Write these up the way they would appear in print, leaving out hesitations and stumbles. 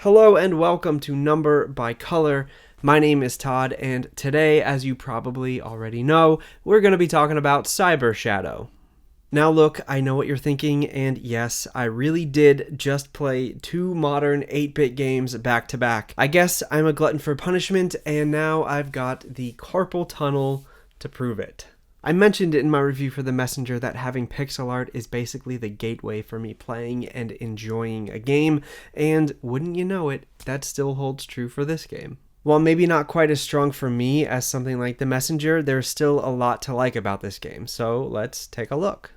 Hello and welcome to Number by Color. My name is Todd, and today, as you probably already know, we're going to be talking about Cyber Shadow. Now look, I know what you're thinking, and yes, I really did just play two modern 8-bit games back to back. I guess I'm a glutton for punishment, and now I've got the carpal tunnel to prove it. I mentioned in my review for The Messenger that having pixel art is basically the gateway for me playing and enjoying a game, and wouldn't you know it, that still holds true for this game. While maybe not quite as strong for me as something like The Messenger, there's still a lot to like about this game, so let's take a look.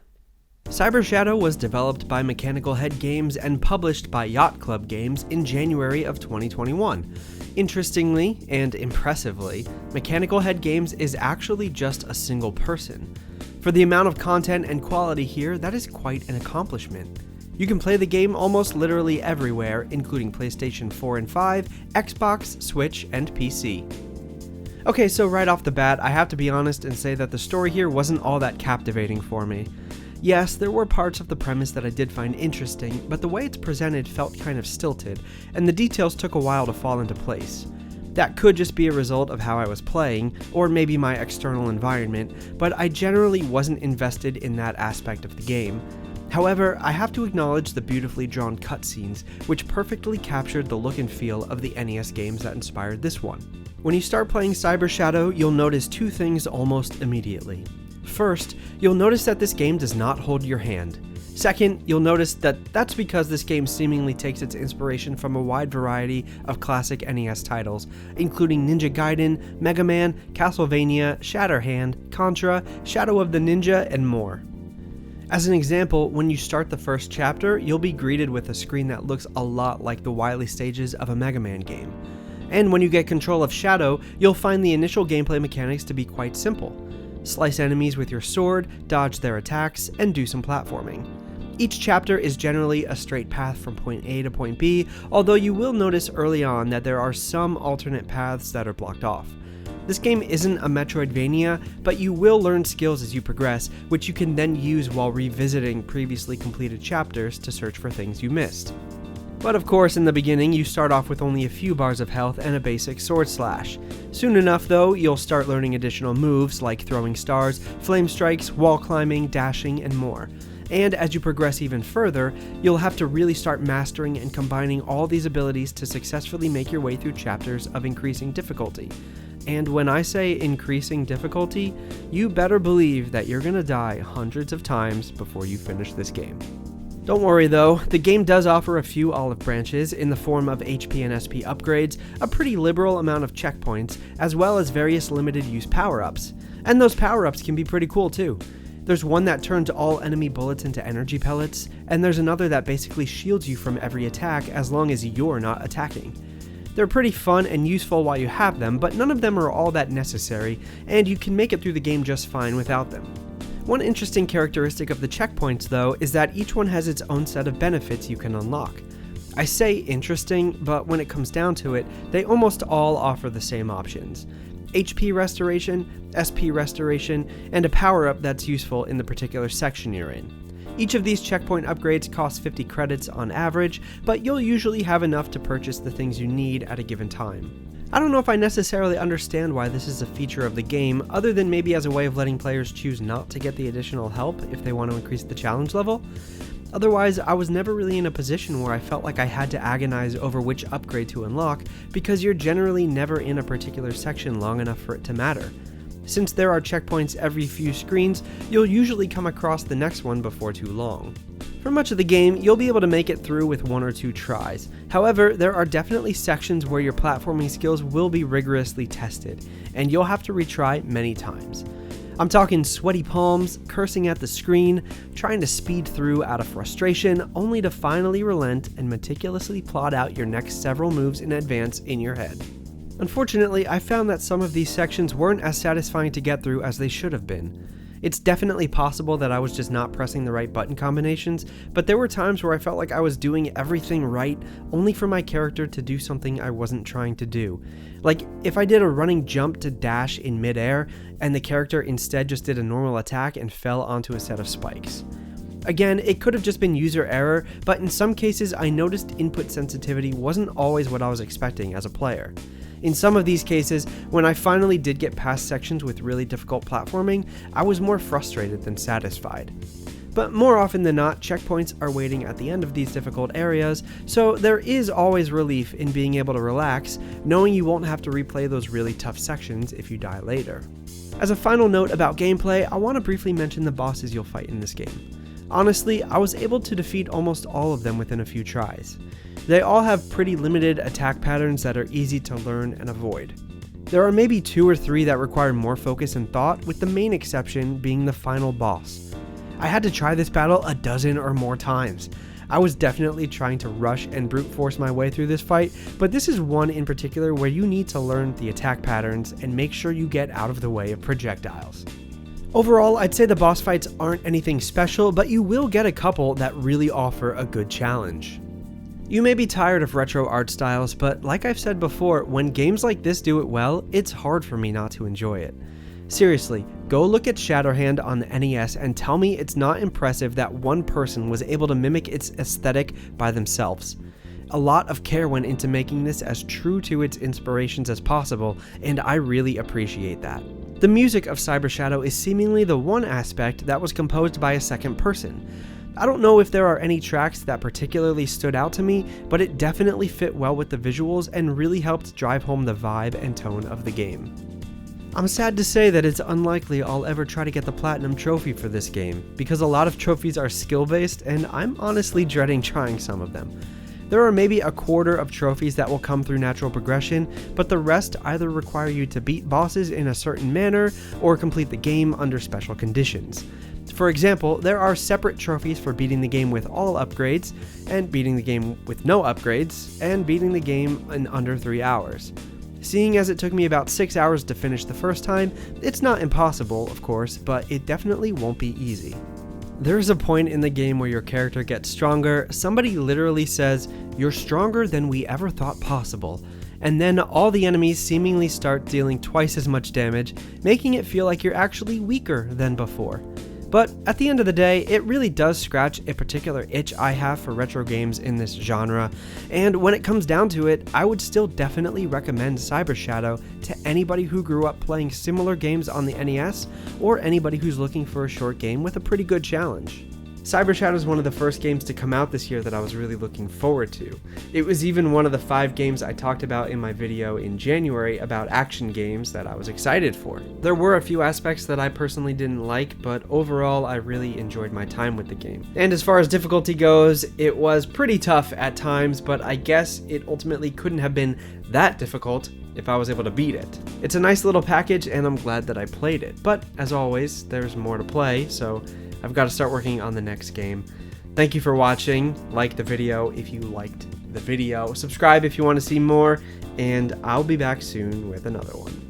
Cyber Shadow was developed by Mechanical Head Games and published by Yacht Club Games in January of 2021. Interestingly and impressively, Mechanical Head Games is actually just a single person. For the amount of content and quality here, that is quite an accomplishment. You can play the game almost literally everywhere, including PlayStation 4 and 5, Xbox, Switch, and PC. Okay, so right off the bat, I have to be honest and say that the story here wasn't all that captivating for me. Yes, there were parts of the premise that I did find interesting, but the way it's presented felt kind of stilted, and the details took a while to fall into place. That could just be a result of how I was playing, or maybe my external environment, but I generally wasn't invested in that aspect of the game. However, I have to acknowledge the beautifully drawn cutscenes, which perfectly captured the look and feel of the NES games that inspired this one. When you start playing Cyber Shadow, you'll notice two things almost immediately. First, you'll notice that this game does not hold your hand. Second, you'll notice that that's because this game seemingly takes its inspiration from a wide variety of classic NES titles, including Ninja Gaiden, Mega Man, Castlevania, Shatterhand, Contra, Shadow of the Ninja, and more. As an example, when you start the first chapter, you'll be greeted with a screen that looks a lot like the Wily stages of a Mega Man game. And when you get control of Shadow, you'll find the initial gameplay mechanics to be quite simple. Slice enemies with your sword, dodge their attacks, and do some platforming. Each chapter is generally a straight path from point A to point B, although you will notice early on that there are some alternate paths that are blocked off. This game isn't a Metroidvania, but you will learn skills as you progress, which you can then use while revisiting previously completed chapters to search for things you missed. But of course, in the beginning, you start off with only a few bars of health and a basic sword slash. Soon enough, though, you'll start learning additional moves like throwing stars, flame strikes, wall climbing, dashing, and more. And as you progress even further, you'll have to really start mastering and combining all these abilities to successfully make your way through chapters of increasing difficulty. And when I say increasing difficulty, you better believe that you're gonna die hundreds of times before you finish this game. Don't worry though, the game does offer a few olive branches in the form of HP and SP upgrades, a pretty liberal amount of checkpoints, as well as various limited use power-ups. And those power-ups can be pretty cool too. There's one that turns all enemy bullets into energy pellets, and there's another that basically shields you from every attack as long as you're not attacking. They're pretty fun and useful while you have them, but none of them are all that necessary, and you can make it through the game just fine without them. One interesting characteristic of the checkpoints, though, is that each one has its own set of benefits you can unlock. I say interesting, but when it comes down to it, they almost all offer the same options. HP restoration, SP restoration, and a power-up that's useful in the particular section you're in. Each of these checkpoint upgrades costs 50 credits on average, but you'll usually have enough to purchase the things you need at a given time. I don't know if I necessarily understand why this is a feature of the game, other than maybe as a way of letting players choose not to get the additional help if they want to increase the challenge level. Otherwise, I was never really in a position where I felt like I had to agonize over which upgrade to unlock, because you're generally never in a particular section long enough for it to matter. Since there are checkpoints every few screens, you'll usually come across the next one before too long. For much of the game, you'll be able to make it through with one or two tries. However, there are definitely sections where your platforming skills will be rigorously tested, and you'll have to retry many times. I'm talking sweaty palms, cursing at the screen, trying to speed through out of frustration, only to finally relent and meticulously plot out your next several moves in advance in your head. Unfortunately, I found that some of these sections weren't as satisfying to get through as they should have been. It's definitely possible that I was just not pressing the right button combinations, but there were times where I felt like I was doing everything right, only for my character to do something I wasn't trying to do. Like, if I did a running jump to dash in midair, and the character instead just did a normal attack and fell onto a set of spikes. Again, it could have just been user error, but in some cases I noticed input sensitivity wasn't always what I was expecting as a player. In some of these cases, when I finally did get past sections with really difficult platforming, I was more frustrated than satisfied. But more often than not, checkpoints are waiting at the end of these difficult areas, so there is always relief in being able to relax, knowing you won't have to replay those really tough sections if you die later. As a final note about gameplay, I want to briefly mention the bosses you'll fight in this game. Honestly, I was able to defeat almost all of them within a few tries. They all have pretty limited attack patterns that are easy to learn and avoid. There are maybe 2 or 3 that require more focus and thought, with the main exception being the final boss. I had to try this battle a dozen or more times. I was definitely trying to rush and brute force my way through this fight, but this is one in particular where you need to learn the attack patterns and make sure you get out of the way of projectiles. Overall, I'd say the boss fights aren't anything special, but you will get a couple that really offer a good challenge. You may be tired of retro art styles, but like I've said before, when games like this do it well, it's hard for me not to enjoy it. Seriously, go look at Shatterhand on the NES and tell me it's not impressive that one person was able to mimic its aesthetic by themselves. A lot of care went into making this as true to its inspirations as possible, and I really appreciate that. The music of Cyber Shadow is seemingly the one aspect that was composed by a second person. I don't know if there are any tracks that particularly stood out to me, but it definitely fit well with the visuals and really helped drive home the vibe and tone of the game. I'm sad to say that it's unlikely I'll ever try to get the Platinum Trophy for this game, because a lot of trophies are skill-based and I'm honestly dreading trying some of them. There are maybe a quarter of trophies that will come through natural progression, but the rest either require you to beat bosses in a certain manner or complete the game under special conditions. For example, there are separate trophies for beating the game with all upgrades, and beating the game with no upgrades, and beating the game in under 3 hours. Seeing as it took me about 6 hours to finish the first time, it's not impossible, of course, but it definitely won't be easy. There is a point in the game where your character gets stronger. Somebody literally says, "You're stronger than we ever thought possible," and then all the enemies seemingly start dealing twice as much damage, making it feel like you're actually weaker than before. But at the end of the day, it really does scratch a particular itch I have for retro games in this genre, and when it comes down to it, I would still definitely recommend Cyber Shadow to anybody who grew up playing similar games on the NES, or anybody who's looking for a short game with a pretty good challenge. Cyber Shadow is one of the first games to come out this year that I was really looking forward to. It was even one of the 5 games I talked about in my video in January about action games that I was excited for. There were a few aspects that I personally didn't like, but overall I really enjoyed my time with the game. And as far as difficulty goes, it was pretty tough at times, but I guess it ultimately couldn't have been that difficult if I was able to beat it. It's a nice little package and I'm glad that I played it, but as always, there's more to play, so I've got to start working on the next game. Thank you for watching. Like the video if you liked the video. Subscribe if you want to see more, and I'll be back soon with another one.